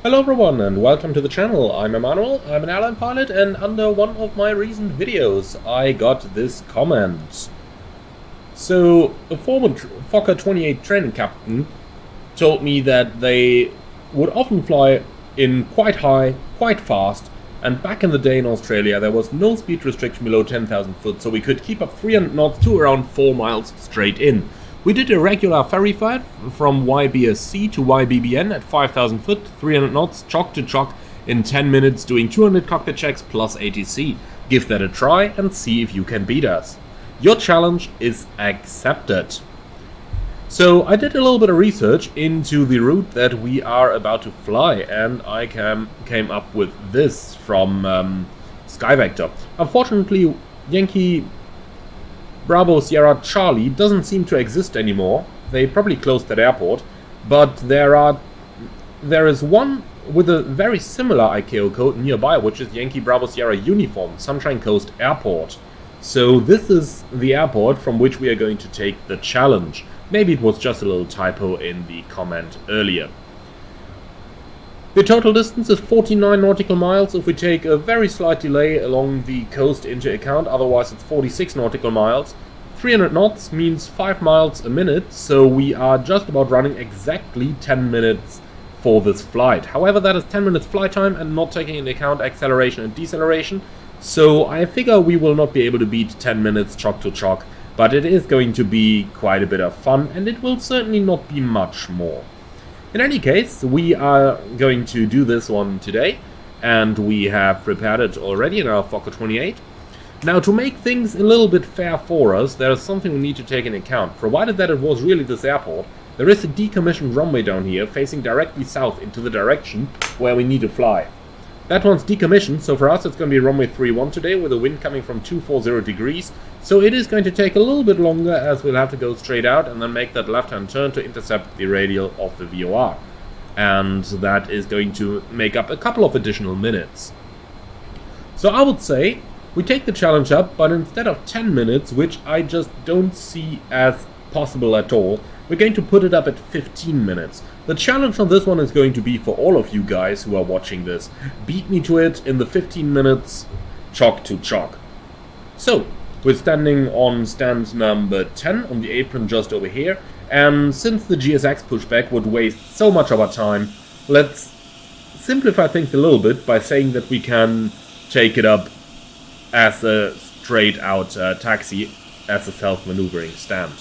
Hello everyone and welcome to the channel. I'm Emmanuel, I'm an airline pilot, and under one of my recent videos I got this comment. So, a former Fokker 28 training captain told me that they would often fly in quite high, quite fast, and back in the day in Australia there was no speed restriction below 10,000 foot, so we could keep up 300 knots to around 4 miles straight in. We did a regular ferry flight from YBSU to YBBN at 5,000 foot, 300 knots, chock to chock in 10 minutes, doing 200 cockpit checks plus ATC. Give that a try and see if you can beat us. Your challenge is accepted. So I did a little bit of research into the route that we are about to fly, and I came up with this from SkyVector. Unfortunately, Yankee Bravo Sierra Charlie doesn't seem to exist anymore. They probably closed that airport, but there is one with a very similar ICAO code nearby, which is Yankee Bravo Sierra Uniform, Sunshine Coast Airport. So this is the airport from which we are going to take the challenge. Maybe it was just a little typo in the comment earlier. The total distance is 49 nautical miles if we take a very slight delay along the coast into account, otherwise it's 46 nautical miles. 300 knots means 5 miles a minute, so we are just about running exactly 10 minutes for this flight. However, that is 10 minutes flight time and not taking into account acceleration and deceleration, so I figure we will not be able to beat 10 minutes chock to chock, but it is going to be quite a bit of fun, and it will certainly not be much more. In any case, we are going to do this one today, and we have prepared it already in our Fokker 28. Now, to make things a little bit fair for us, there is something we need to take into account. Provided that it was really this airport, there is a decommissioned runway down here facing directly south into the direction where we need to fly. That one's decommissioned, so for us it's going to be runway 31 today with the wind coming from 240 degrees. So it is going to take a little bit longer as we'll have to go straight out and then make that left-hand turn to intercept the radial of the VOR. And that is going to make up a couple of additional minutes. So I would say we take the challenge up, but instead of 10 minutes, which I just don't see as possible at all, we're going to put it up at 15 minutes. The challenge on this one is going to be for all of you guys who are watching this. Beat me to it in the 15 minutes chock to chock. So, we're standing on stand number 10 on the apron just over here. And since the GSX pushback would waste so much of our time, let's simplify things a little bit by saying that we can take it up as a straight out taxi as a self-maneuvering stand.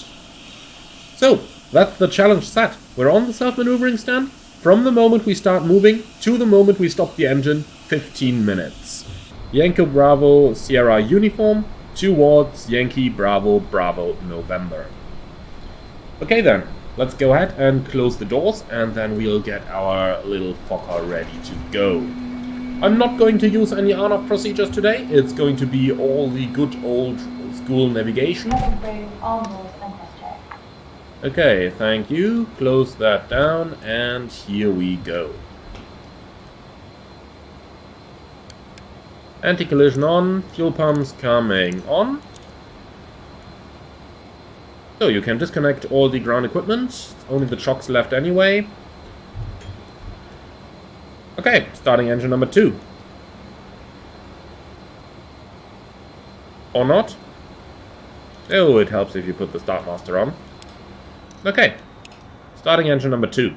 So, that's the challenge set. We're on the self-maneuvering stand from the moment we start moving to the moment we stop the engine, 15 minutes. Yankee Bravo Sierra Uniform towards Yankee Bravo Bravo November. Okay then, let's go ahead and close the doors and then we'll get our little Fokker ready to go. I'm not going to use any RNAV procedures today, it's going to be all the good old school navigation. Okay, thank you. Close that down, and here we go. Anti-collision on, fuel pumps coming on. So you can disconnect all the ground equipment, only the chocks left anyway. Okay, starting engine number 2. Or not? Oh, it helps if you put the Thrustmaster on. Okay, starting engine number 2.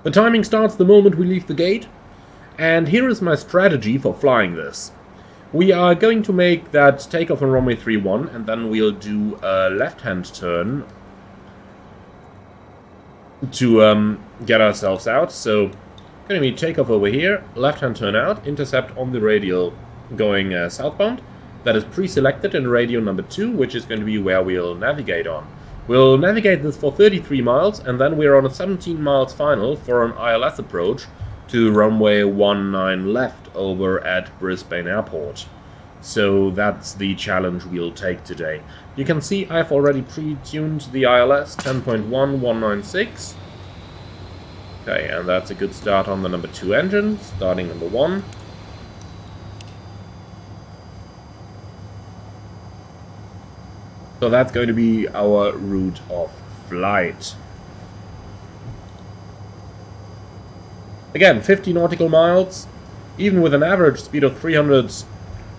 The timing starts the moment we leave the gate, and here is my strategy for flying this. We are going to make that takeoff on runway 31, and then we'll do a left-hand turn to get ourselves out. So, going to be takeoff over here, left-hand turn out, intercept on the radial going southbound. That is pre-selected in radio number 2, which is going to be where we'll navigate on. We'll navigate this for 33 miles, and then we're on a 17 miles final for an ILS approach to runway 19 left over at Brisbane Airport. So that's the challenge we'll take today. You can see I've already pre-tuned the ILS 10.1196. Okay, and that's a good start on the number 2 engine, starting number 1. So that's going to be our route of flight. Again, 50 nautical miles, even with an average speed of 300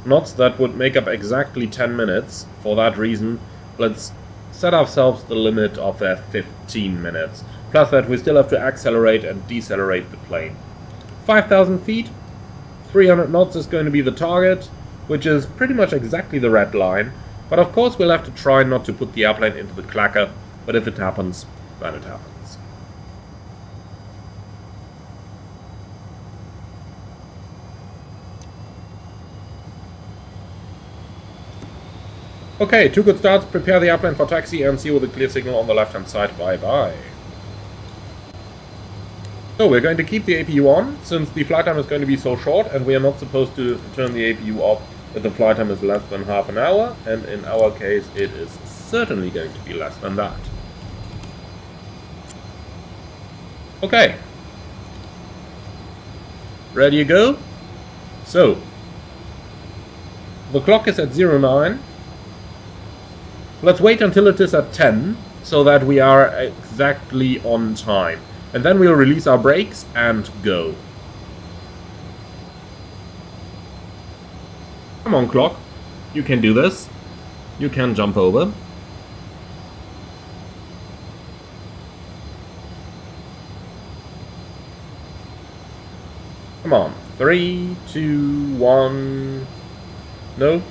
knots, that would make up exactly 10 minutes. For that reason, let's set ourselves the limit of 15 minutes. Plus that we still have to accelerate and decelerate the plane. 5,000 feet, 300 knots is going to be the target, which is pretty much exactly the red line. But of course we'll have to try not to put the airplane into the clacker, but if it happens, then it happens. Okay, 2 good starts, prepare the airplane for taxi and see with a clear signal on the left hand side, bye bye. So we're going to keep the APU on, since the flight time is going to be so short and we are not supposed to turn the APU off if the flight time is less than half an hour, and in our case it is certainly going to be less than that. Okay. Ready to go? So, the clock is at 09. Let's wait until it is at 10, so that we are exactly on time. And then we'll release our brakes and go. Come on, clock. You can do this. You can jump over. Come on. 3, 2, 1... No?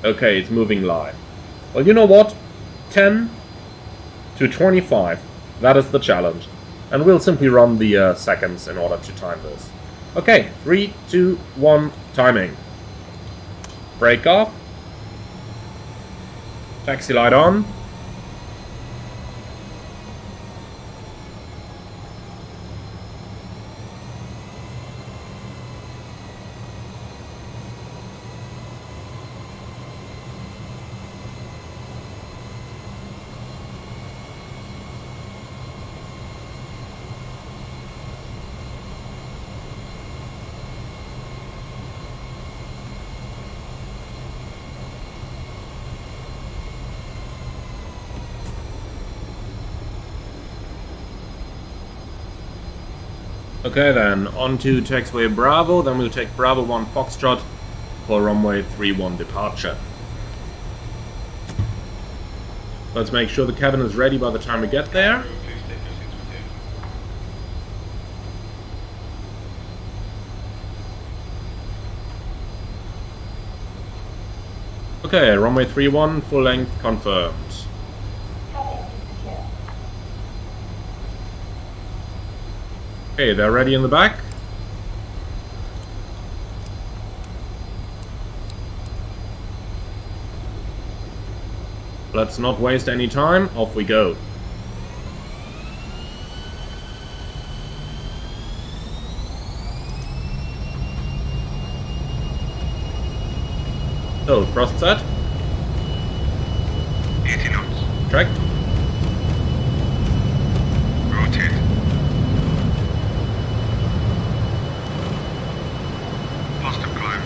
Okay, it's moving live. Well, you know what? 10 to 25. That is the challenge. And we'll simply run the seconds in order to time this. Okay, 3, 2, 1, timing. Brake off. Taxi light on. Okay then, on to taxiway Bravo, then we'll take Bravo 1 Foxtrot for runway 31 departure. Let's make sure the cabin is ready by the time we get there. Okay, runway 31, full length confirmed. Okay, they're ready in the back. Let's not waste any time, off we go. So, thrust set. 80 knots. Tracked. Rotate. Positive climb.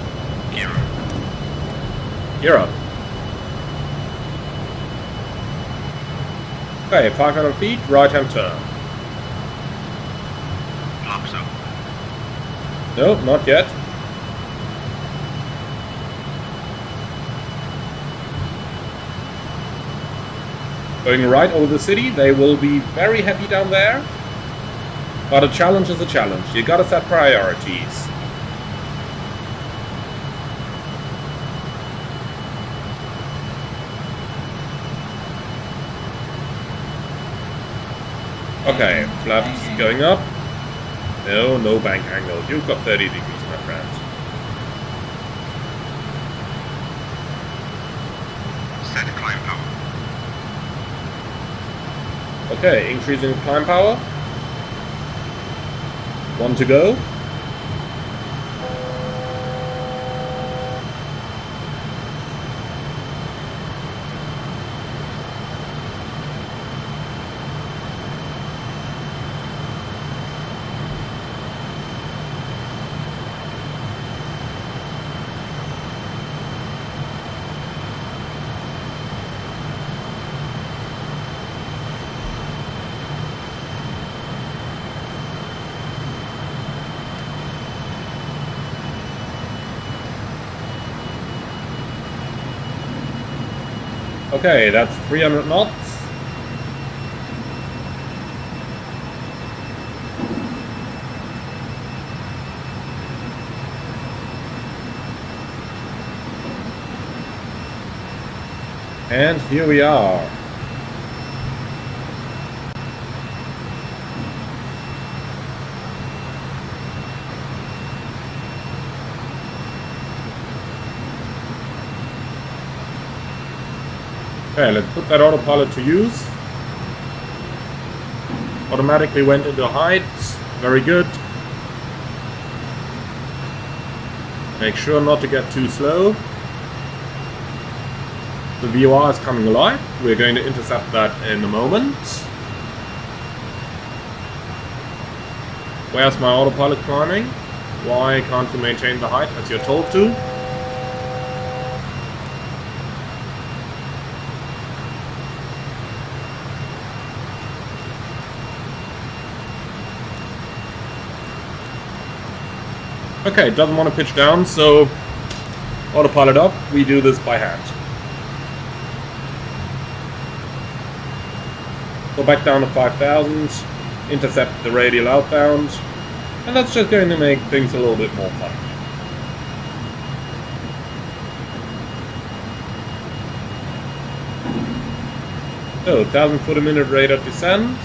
Gear up. Gear up. Okay, 500 feet, right hand turn. Flaps up. No, not yet. Going right over the city, they will be very happy down there. But a challenge is a challenge. You gotta set priorities. Okay, flaps going up. No, no bank angle. You've got 30 degrees, my friend. Set climb power. Okay, increasing climb power. 1 to go. Okay, that's 300 knots. And here we are. Okay, let's put that autopilot to use. Automatically went into height. Very good. Make sure not to get too slow. The VOR is coming alive. We're going to intercept that in a moment. Where's my autopilot climbing? Why can't you maintain the height as you're told to? Okay, doesn't want to pitch down, so autopilot up. We do this by hand. Go back down to 5,000, intercept the radial outbound, and that's just going to make things a little bit more fun. So, 1,000 foot a minute rate of descent.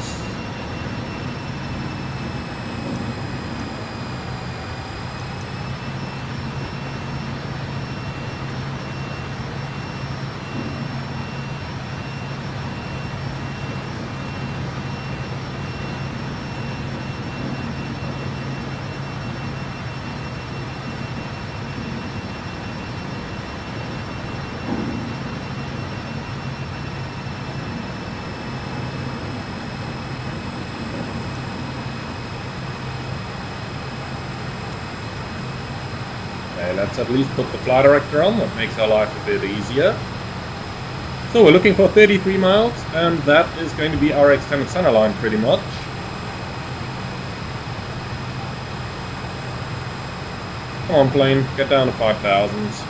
Let's at least put the flight director on, that makes our life a bit easier. So we're looking for 33 miles, and that is going to be our extended center line pretty much. Come on plane, get down to 5,000.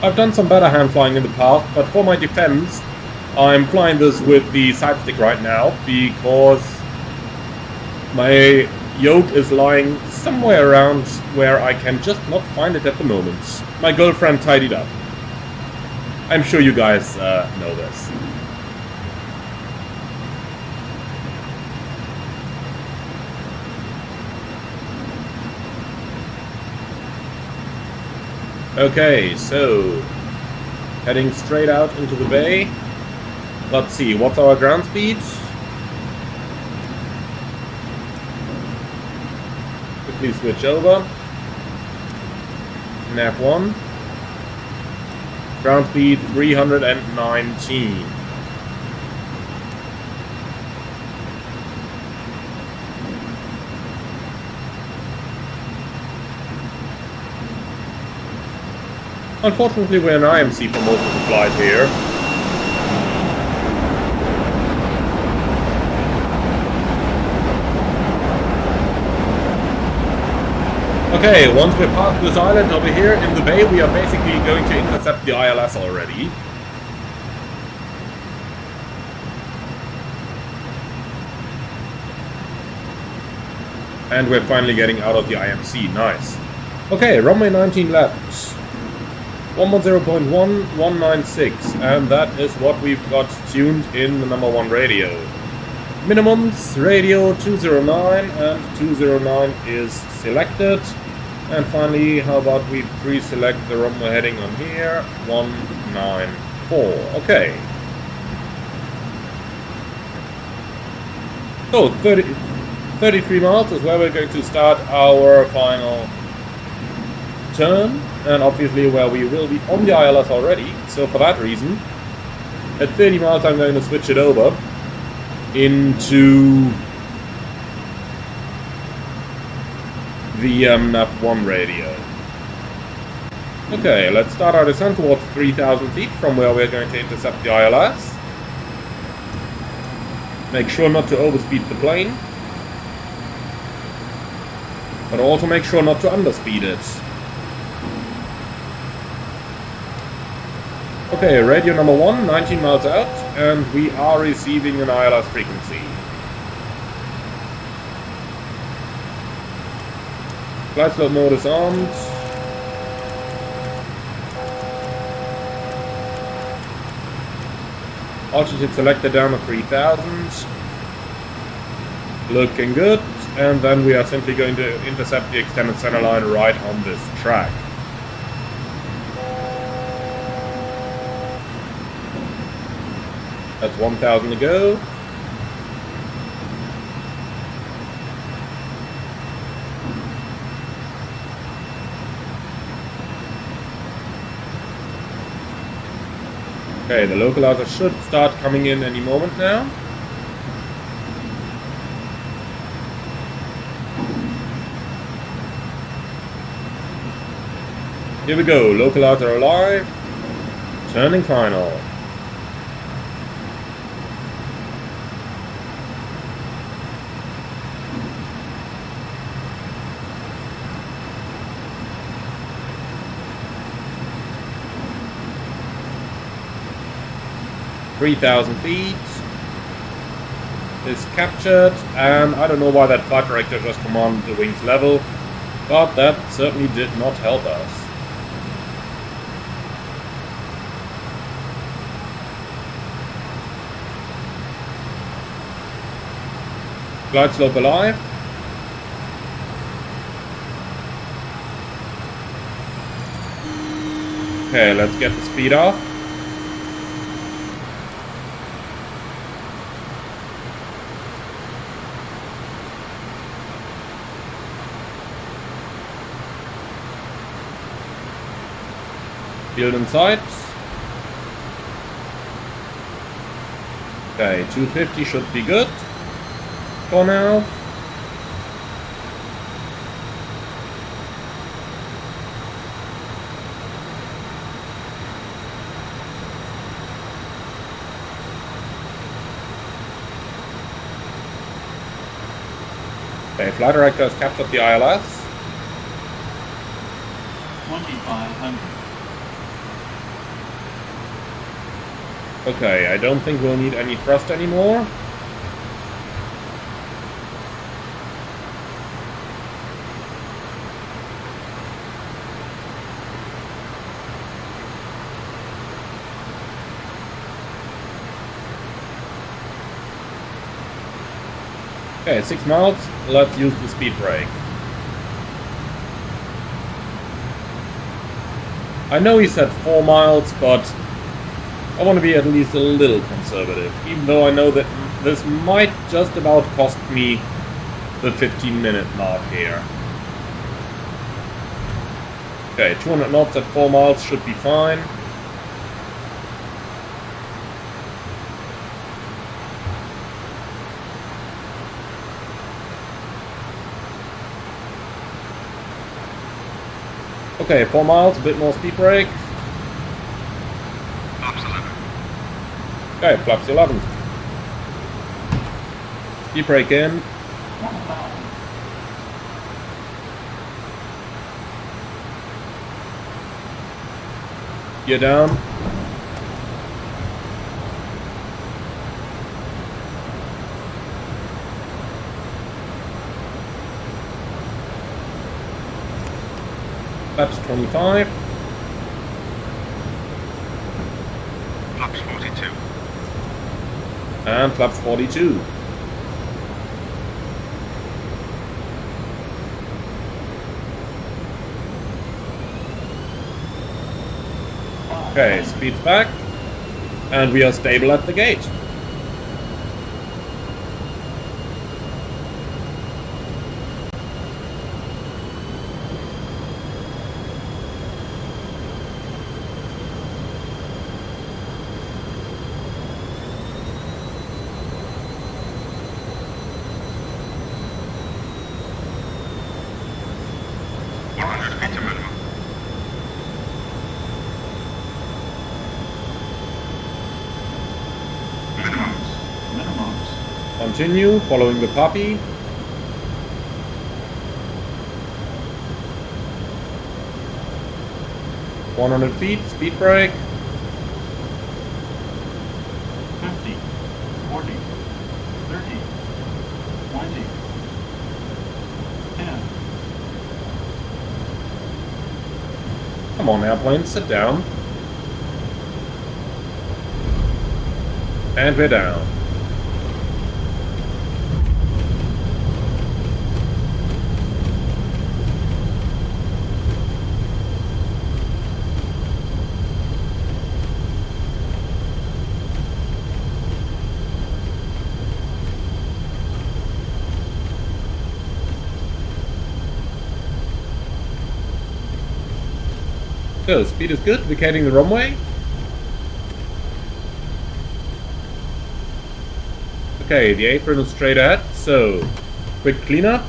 I've done some better hand flying in the past, but for my defense, I'm flying this with the side stick right now because my yoke is lying somewhere around where I can just not find it at the moment. My girlfriend tidied up. I'm sure you guys know this. Okay, so heading straight out into the bay. Let's see, what's our ground speed? Quickly switch over. Nav1. Ground speed 319. Unfortunately, we're an IMC for most of the flight here. Okay, once we're past this island over here in the bay, we are basically going to intercept the ILS already. And we're finally getting out of the IMC, nice. Okay, runway 19 left. 110.1196, and that is what we've got tuned in the number 1 radio. Minimums, radio 209, and 209 is selected. And finally, how about we pre-select the runway heading on here, 194, okay. So, 33 miles is where we're going to start our final turn, and obviously where we will be on the ILS already, so for that reason, at 30 miles I'm going to switch it over into the nav1 radio. Okay, let's start our descent towards 3,000 feet from where we're going to intercept the ILS. Make sure not to overspeed the plane, but also make sure not to underspeed it. Okay, radio number 1, 19 miles out, and we are receiving an ILS frequency. Flight slope mode is armed. Altitude selected down to 3,000. Looking good. And then we are simply going to intercept the extended center line right on this track. That's 1,000 to go. Okay, the localizer should start coming in any moment now. Here we go, localizer alive. Turning final. .3,000 feet is captured, and I don't know why that flight director just commanded the wings level, but that certainly did not help us. Glide slope alive. Okay, let's get the speed up. Field in sight. Okay, 250 should be good for now. Okay, flight director has captured the ILS. 2,500. Okay, I don't think we'll need any thrust anymore. Okay, 6 miles. Let's use the speed brake. I know he said 4 miles, but I want to be at least a little conservative, even though I know that this might just about cost me the 15-minute mark here. Okay, 200 knots at 4 miles should be fine. Okay, 4 miles, a bit more speed brake. Flaps 11. Okay, flaps 11. Speed brake in. Gear down. Flaps 25. Flaps 42. And flaps 42. Okay, speed's back. And we are stable at the gate. continue, following the puppy. ...100 feet, speed brake. 50, 40, 30, 20, 10. Come on, airplane, sit down. And we're down. So, speed is good, vacating the runway. Okay, the apron is straight ahead, so quick cleanup.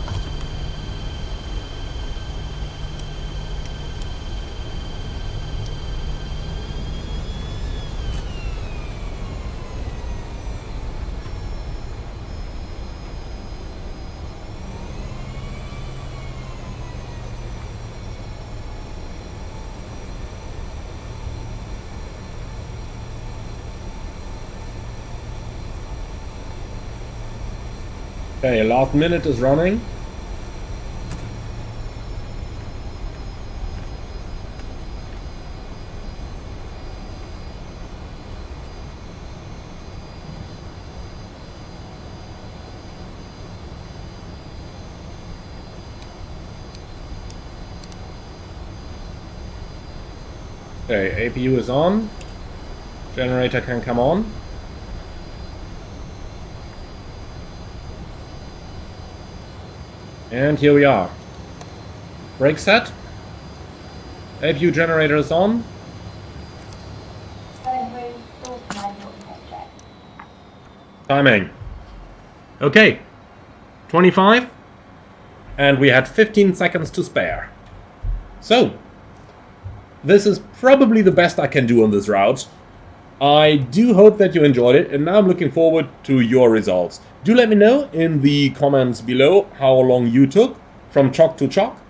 Okay, last minute is running. Okay, APU is on. Generator can come on. And here we are. Brake set. APU generator is on. Timing. Okay. 25. And we had 15 seconds to spare. So, this is probably the best I can do on this route. I do hope that you enjoyed it, and now I'm looking forward to your results. Do let me know in the comments below how long you took from Chock to Chock,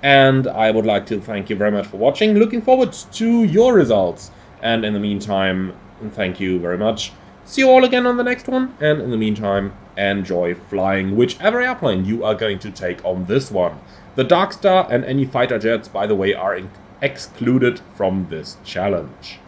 and I would like to thank you very much for watching. Looking forward to your results, and in the meantime, thank you very much. See you all again on the next one, and in the meantime, enjoy flying whichever airplane you are going to take on this one. The Darkstar and any fighter jets, by the way, are excluded from this challenge.